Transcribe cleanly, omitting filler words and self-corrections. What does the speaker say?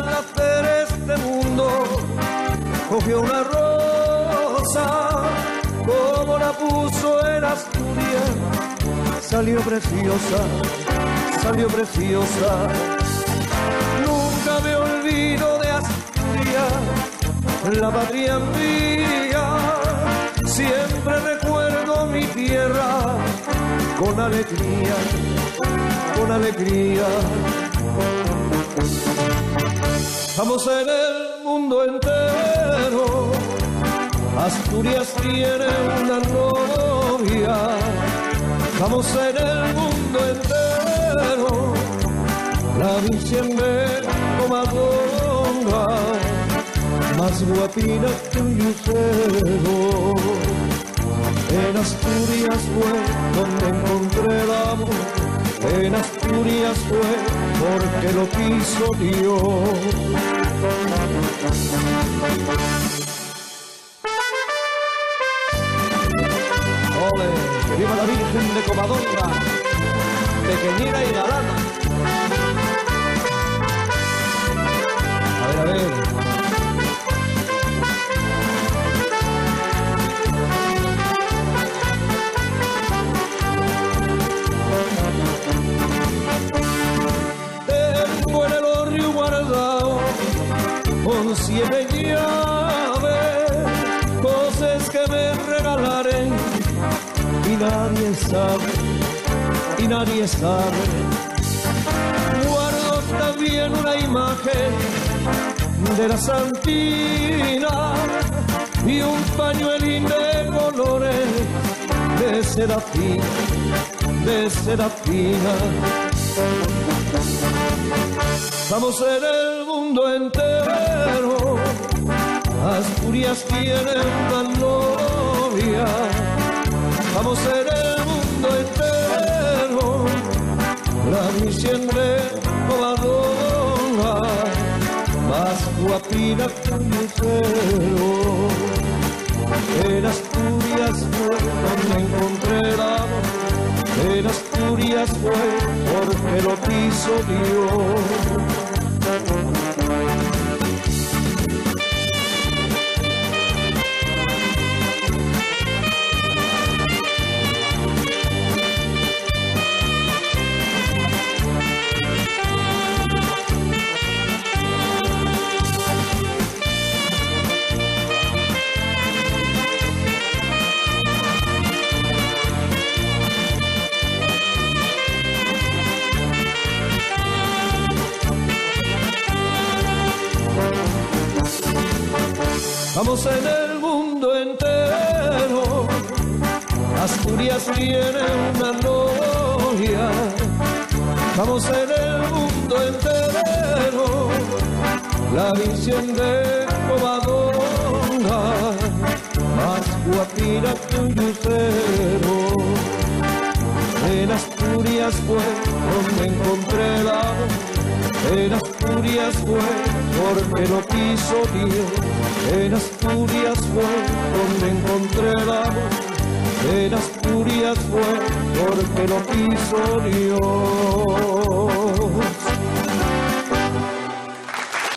al hacer este mundo, cogió una rosa, como la puso en Asturias, salió preciosa, salió preciosa. Nunca me olvido de Asturias, la patria mía, siempre recuerdo mi tierra con alegría, con alegría. Estamos en el mundo entero, Asturias tiene una novia. Estamos en el mundo entero, la Virgen de Covadonga, más guapina que un lucero. En Asturias fue donde encontré el amor, en Asturias fue porque lo quiso Dios. ¡Ole! ¡Que viva la Virgen de Covadonga, pequeñina y galana! A ver. Tengo en el orrio guardado con 7 llaves, cosas que me regalaré y nadie sabe, y nadie sabe. Guardo también una imagen de la Santina y un pañuelín de colores de seda fina, de seda fina. Estamos en el mundo entero, Asturias tiene una novia. Estamos en el mundo entero, la Virgen de Covadonga, más guapina que un lucero. En Asturias fue donde encontré el amor, en Asturias fue porque lo quiso Dios. Estamos en el mundo entero, Asturias tiene una novia. Estamos en el mundo entero, la Virgen de Covadonga, más guapina que un lucero. En Asturias fue donde encontré el amor, en Asturias fue porque lo quiso Dios. En Asturias fue donde encontré el amor, en Asturias fue porque lo quiso Dios.